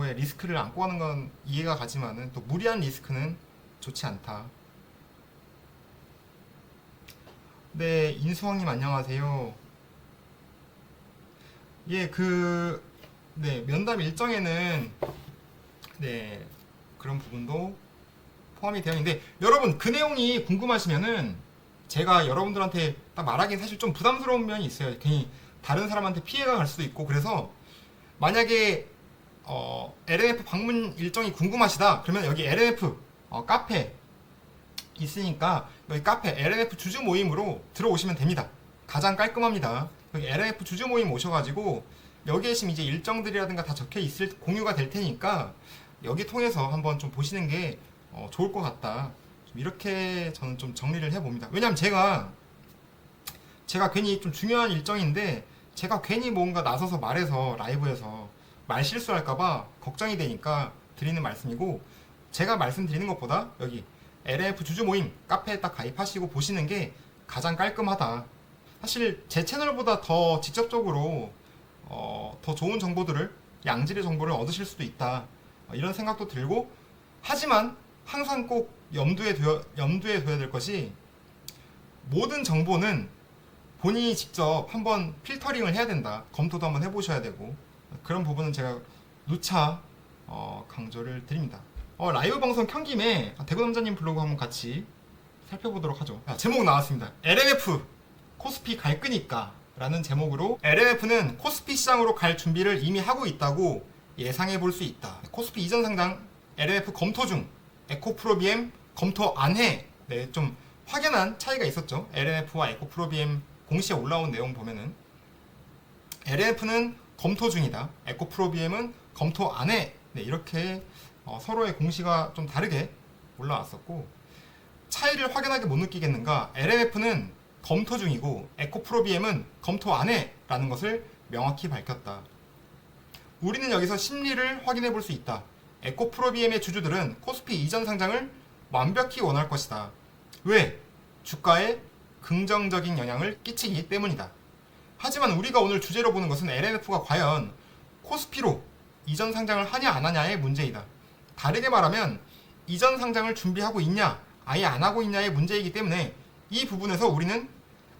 거에 리스크를 안고 가는 건 이해가 가지만은 또 무리한 리스크는 좋지 않다. 네, 인수왕님 안녕하세요. 예, 네, 면담 일정에는 네, 그런 부분도 포함이 되어 있는데, 여러분 그 내용이 궁금하시면은 제가 여러분들한테 딱 말하기 사실 좀 부담스러운 면이 있어요. 괜히 다른 사람한테 피해가 갈 수도 있고. 그래서 만약에 LNF 방문 일정이 궁금하시다 그러면 여기 LNF 카페 있으니까 여기 카페 LNF 주주 모임으로 들어오시면 됩니다. 가장 깔끔합니다. 여기 LNF 주주 모임 오셔가지고 여기에 지금 이제 일정들이라든가 다 적혀 있을 공유가 될 테니까 여기 통해서 한번 좀 보시는 게 좋을 것 같다. 좀 이렇게 저는 좀 정리를 해봅니다. 왜냐면 제가 괜히 좀 중요한 일정인데 제가 괜히 뭔가 나서서 말해서 라이브에서 말 실수할까봐 걱정이 되니까 드리는 말씀이고, 제가 말씀드리는 것보다 여기 LNF 주주 모임 카페에 딱 가입하시고 보시는 게 가장 깔끔하다. 사실 제 채널보다 더 직접적으로 더 좋은 정보들을, 양질의 정보를 얻으실 수도 있다. 이런 생각도 들고, 하지만 항상 꼭 염두에 둬야 될 것이, 모든 정보는 본인이 직접 한번 필터링을 해야 된다. 검토도 한번 해보셔야 되고, 그런 부분은 제가 누차 강조를 드립니다. 라이브 방송 켠 김에 대구남자님 블로그 한번 같이 살펴보도록 하죠. 제목 나왔습니다. LNF 코스피 갈 거니까 라는 제목으로, LNF는 코스피 시장으로 갈 준비를 이미 하고 있다고 예상해 볼 수 있다. 코스피 이전 상장 LNF 검토 중, 에코프로비엠 검토 안 해. 네, 좀 확연한 차이가 있었죠. LNF와 에코프로비엠 공시에 올라온 내용 보면은 LNF는 검토 중이다, 에코프로비엠은 검토 안 해. 네, 이렇게 서로의 공시가 좀 다르게 올라왔었고, 차이를 확연하게 못 느끼겠는가, LNF는 검토 중이고 에코프로비엠은 검토 안 해 라는 것을 명확히 밝혔다. 우리는 여기서 심리를 확인해 볼 수 있다. 에코프로비엠의 주주들은 코스피 이전 상장을 완벽히 원할 것이다. 왜? 주가에 긍정적인 영향을 끼치기 때문이다. 하지만 우리가 오늘 주제로 보는 것은 LNF가 과연 코스피로 이전 상장을 하냐 안 하냐의 문제이다. 다르게 말하면 이전 상장을 준비하고 있냐 아예 안 하고 있냐의 문제이기 때문에, 이 부분에서 우리는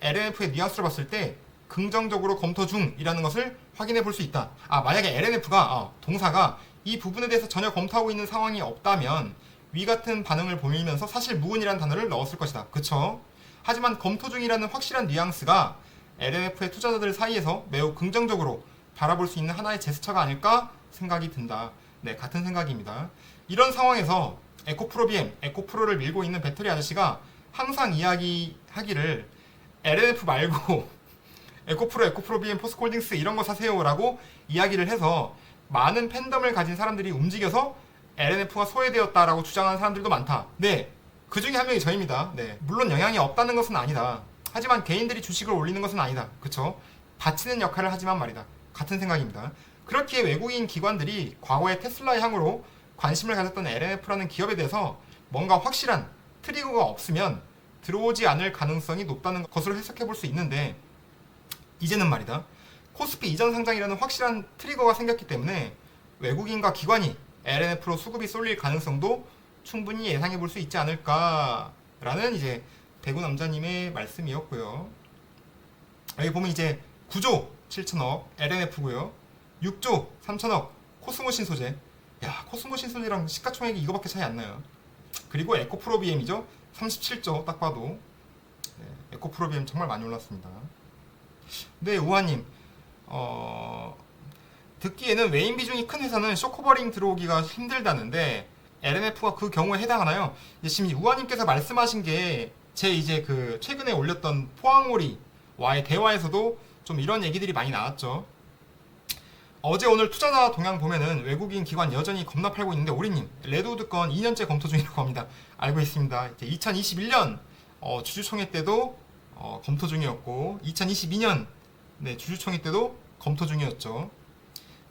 LNF의 뉘앙스를 봤을 때 긍정적으로 검토 중이라는 것을 확인해 볼 수 있다. 만약에 LNF가 동사가 이 부분에 대해서 전혀 검토하고 있는 상황이 없다면 위 같은 반응을 보이면서 사실 무근이라는 단어를 넣었을 것이다. 그쵸? 하지만 검토 중이라는 확실한 뉘앙스가 LNF의 투자자들 사이에서 매우 긍정적으로 바라볼 수 있는 하나의 제스처가 아닐까 생각이 든다. 네, 같은 생각입니다. 이런 상황에서 에코프로비엠, 에코프로를 밀고 있는 배터리 아저씨가 항상 이야기하기를 LNF 말고 에코프로, 에코프로비엠, 포스코홀딩스 이런 거 사세요라고 이야기를 해서 많은 팬덤을 가진 사람들이 움직여서 LNF가 소외되었다라고 주장하는 사람들도 많다. 네, 그 중에 한 명이 저입니다. 네, 물론 영향이 없다는 것은 아니다. 하지만 개인들이 주식을 올리는 것은 아니다. 그쵸? 받치는 역할을 하지만 말이다. 같은 생각입니다. 그렇기에 외국인 기관들이 과거에 테슬라의 향으로 관심을 가졌던 LNF라는 기업에 대해서 뭔가 확실한 트리거가 없으면 들어오지 않을 가능성이 높다는 것으로 해석해 볼 수 있는데, 이제는 말이다, 코스피 이전 상장이라는 확실한 트리거가 생겼기 때문에 외국인과 기관이 LNF로 수급이 쏠릴 가능성도 충분히 예상해 볼 수 있지 않을까라는 이제 대구 남자님의 말씀이었고요. 여기 보면 이제 9조 7천억 LNF고요. 6조 3천억 코스모 신소재. 야, 코스모 신소재랑 시가총액이 이거밖에 차이 안 나요. 그리고 에코프로비엠이죠. 37조 딱 봐도. 네, 에코프로비엠 정말 많이 올랐습니다. 네, 우하님. 듣기에는 외인 비중이 큰 회사는 쇼커버링 들어오기가 힘들다는데 LNF가 그 경우에 해당하나요? 지금 우하님께서 말씀하신 게 제 이제 그 최근에 올렸던 포항오리와의 대화에서도 좀 이런 얘기들이 많이 나왔죠. 어제 오늘 투자자 동향 보면은 외국인 기관 여전히 겁나 팔고 있는데, 오리님 레드우드 건 2년째 검토 중이라고 합니다. 알고 있습니다. 이제 2021년 주주총회 때도 검토 중이었고 2022년 네, 주주총회 때도 검토 중이었죠.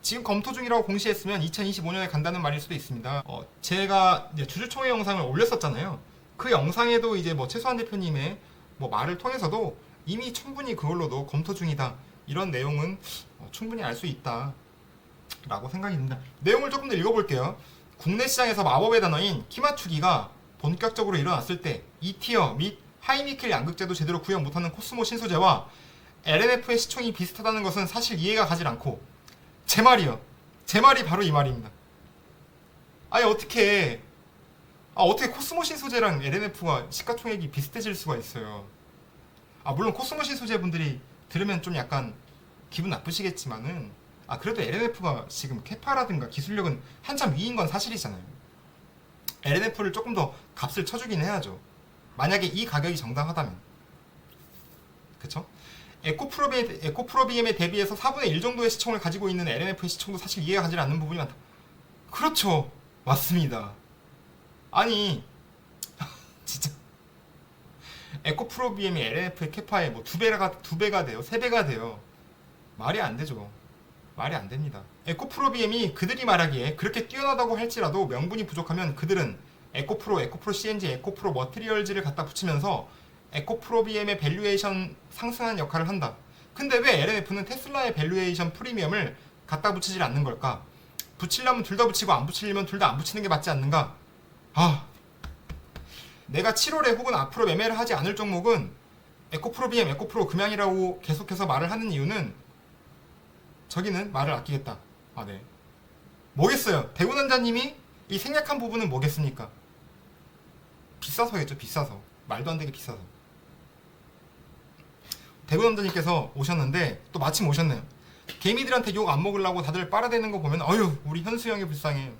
지금 검토 중이라고 공시했으면 2025년에 간다는 말일 수도 있습니다. 제가 이제 주주총회 영상을 올렸었잖아요. 그 영상에도 이제 뭐 최수환 대표님의 뭐 말을 통해서도 이미 충분히 그걸로도 검토 중이다, 이런 내용은 충분히 알 수 있다. 라고 생각이 듭니다. 내용을 조금 더 읽어볼게요. 국내 시장에서 마법의 단어인 키 맞추기가 본격적으로 일어났을 때 2티어 및 하이니켈 양극재도 제대로 구현 못하는 코스모 신소재와 LNF의 시총이 비슷하다는 것은 사실 이해가 가질 않고, 제 말이요. 제 말이 바로 이 말입니다. 아니 어떻게 코스모 신소재랑 LNF가 시가총액이 비슷해질 수가 있어요. 물론 코스모 신소재 분들이 들으면 좀 약간 기분 나쁘시겠지만은 그래도 LNF가 지금 캐파라든가 기술력은 한참 위인 건 사실이잖아요. LNF를 조금 더 값을 쳐주긴 해야죠. 만약에 이 가격이 정당하다면. 그쵸? 에코프로비엠에 대비해서 4분의 1 정도의 시총을 가지고 있는 LNF의 시총도 사실 이해가 가지 않는 부분이 많다. 그렇죠. 맞습니다. 아니 진짜 에코프로비엠이 LNF의 캐파에 뭐 2배가 돼요? 3배가 돼요? 말이 안 되죠. 말이 안 됩니다. 에코프로비엠이 그들이 말하기에 그렇게 뛰어나다고 할지라도 명분이 부족하면 그들은 에코프로 CNG, 에코프로 머티리얼즈를 갖다 붙이면서 에코프로비엠의 밸류에이션 상승한 역할을 한다. 근데 왜 LNF는 테슬라의 밸류에이션 프리미엄을 갖다 붙이질 않는 걸까? 붙이려면 둘 다 붙이고 안 붙이려면 둘 다 안 붙이는 게 맞지 않는가? 내가 7월에 혹은 앞으로 매매를 하지 않을 종목은 에코프로비엠, 에코프로 금양이라고 계속해서 말을 하는 이유는 저기는 말을 아끼겠다. 네. 뭐겠어요? 대구남자님이 이 생략한 부분은 뭐겠습니까? 비싸서겠죠. 비싸서. 말도 안 되게 비싸서. 대구남자님께서 오셨는데 또 마침 오셨네요. 개미들한테 욕 안 먹으려고 다들 빨아대는 거 보면 어휴 우리 현수 형이 불쌍해.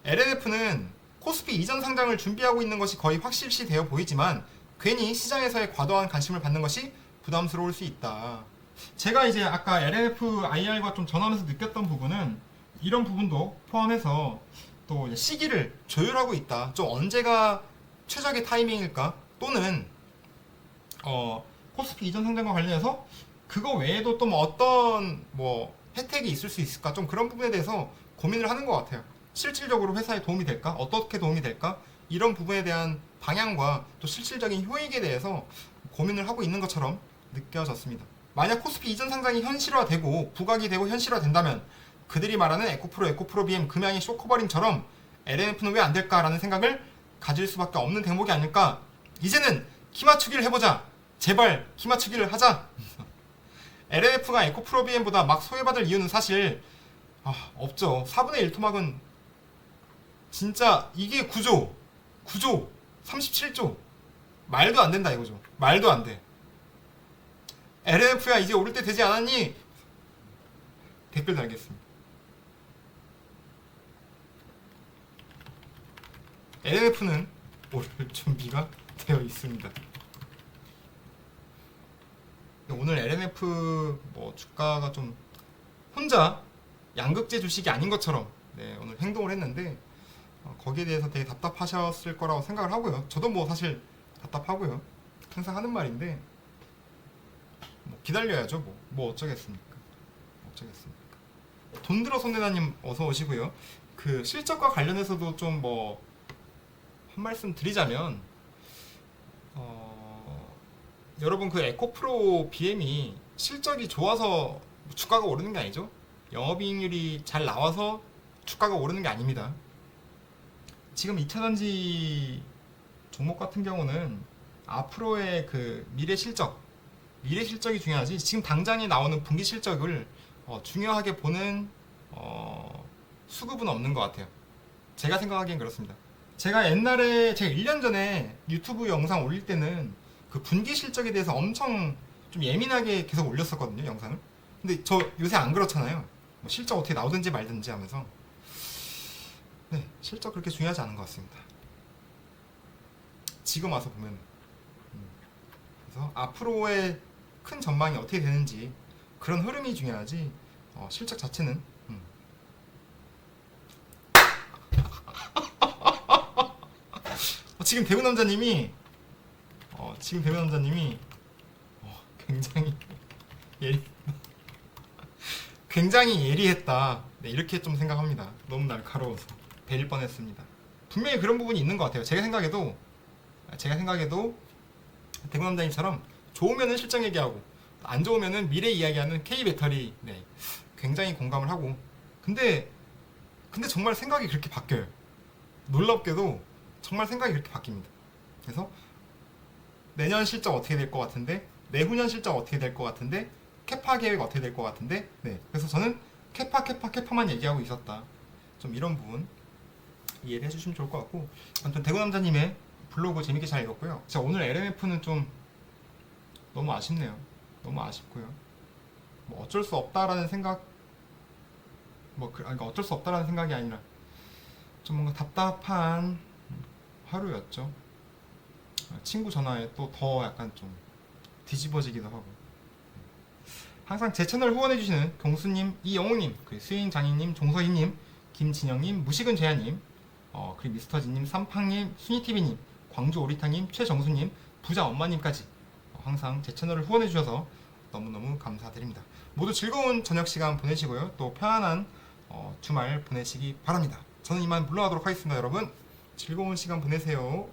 LNF는 코스피 이전 상장을 준비하고 있는 것이 거의 확실시 되어 보이지만 괜히 시장에서의 과도한 관심을 받는 것이 부담스러울 수 있다. 제가 이제 아까 LNF IR과 좀 전하면서 느꼈던 부분은 이런 부분도 포함해서 또 이제 시기를 조율하고 있다. 좀 언제가 최적의 타이밍일까? 또는 코스피 이전 상장과 관련해서 그거 외에도 또 뭐 어떤 뭐 혜택이 있을 수 있을까? 좀 그런 부분에 대해서 고민을 하는 것 같아요. 실질적으로 회사에 도움이 될까? 어떻게 도움이 될까? 이런 부분에 대한 방향과 또 실질적인 효익에 대해서 고민을 하고 있는 것처럼 느껴졌습니다. 만약 코스피 이전 상장이 현실화되고 부각이 되고 현실화된다면 그들이 말하는 에코프로 BM 금양의 쇼커버링처럼 LNF는 왜 안 될까라는 생각을 가질 수밖에 없는 대목이 아닐까. 이제는 키 맞추기를 해보자. 제발 키 맞추기를 하자. LNF가 에코프로 BM보다 막 소외받을 이유는 사실 없죠. 4분의 1 토막은 진짜 이게 9조 37조 말도 안 된다 이거죠. 말도 안 돼. LNF야 이제 오를 때 되지 않았니? 댓글 달겠습니다. LNF는 오를 준비가 되어 있습니다. 오늘 LNF 뭐 주가가 좀 혼자 양극재 주식이 아닌 것처럼 오늘 행동을 했는데 거기에 대해서 되게 답답하셨을 거라고 생각을 하고요. 저도 뭐 사실 답답하고요. 항상 하는 말인데 뭐 기다려야죠. 뭐 어쩌겠습니까? 돈 들어 손대나님 어서 오시고요. 그 실적과 관련해서도 좀 뭐 한 말씀 드리자면 여러분 그 에코프로 BM이 실적이 좋아서 주가가 오르는 게 아니죠. 영업이익률이 잘 나와서 주가가 오르는 게 아닙니다. 지금 2차전지 종목 같은 경우는 앞으로의 그 미래 실적이 중요하지 지금 당장에 나오는 분기 실적을 중요하게 보는 수급은 없는 것 같아요. 제가 생각하기엔 그렇습니다. 제가 1년 전에 유튜브 영상 올릴 때는 그 분기 실적에 대해서 엄청 좀 예민하게 계속 올렸었거든요, 영상을. 근데 저 요새 안 그렇잖아요. 뭐 실적 어떻게 나오든지 말든지 하면서. 네, 실적 그렇게 중요하지 않은 것 같습니다. 지금 와서 보면. 그래서 앞으로의 큰 전망이 어떻게 되는지 그런 흐름이 중요하지 실적 자체는 지금 대구남자님이 굉장히 예리했다. 네, 이렇게 좀 생각합니다. 너무 날카로워서 베릴 뻔했습니다. 분명히 그런 부분이 있는 것 같아요. 제가 생각해도 대구남자님처럼 좋으면은 실적 얘기하고 안 좋으면은 미래 이야기하는 K배터리 굉장히 공감을 하고 근데 정말 생각이 그렇게 바뀌어요. 놀랍게도 정말 생각이 그렇게 바뀝니다. 그래서 내년 실적 어떻게 될 것 같은데, 내후년 실적 어떻게 될 것 같은데, 캐파 계획 어떻게 될 것 같은데, 네. 그래서 저는 캐파만 얘기하고 있었다. 좀 이런 부분 이해를 해주시면 좋을 것 같고, 아무튼 대구 남자님의 블로그 재밌게 잘 읽었고요. 제가 오늘 LMF는 좀 너무 아쉽네요. 너무 아쉽고요. 뭐 어쩔 수 없다라는 생각, 그러니까 어쩔 수 없다라는 생각이 아니라 좀 뭔가 답답한 하루였죠. 친구 전화에 또 더 약간 좀 뒤집어지기도 하고. 항상 제 채널 후원해주시는 경수님, 이영웅님, 수인 장인님, 종서희님, 김진영님, 무식은 제야님, 그리고 미스터진님, 삼팡님, 순이TV님, 광주 오리탕님, 최정수님, 부자 엄마님까지 항상 제 채널을 후원해주셔서 너무너무 감사드립니다. 모두 즐거운 저녁 시간 보내시고요. 또 편안한 주말 보내시기 바랍니다. 저는 이만 물러가도록 하겠습니다. 여러분 즐거운 시간 보내세요.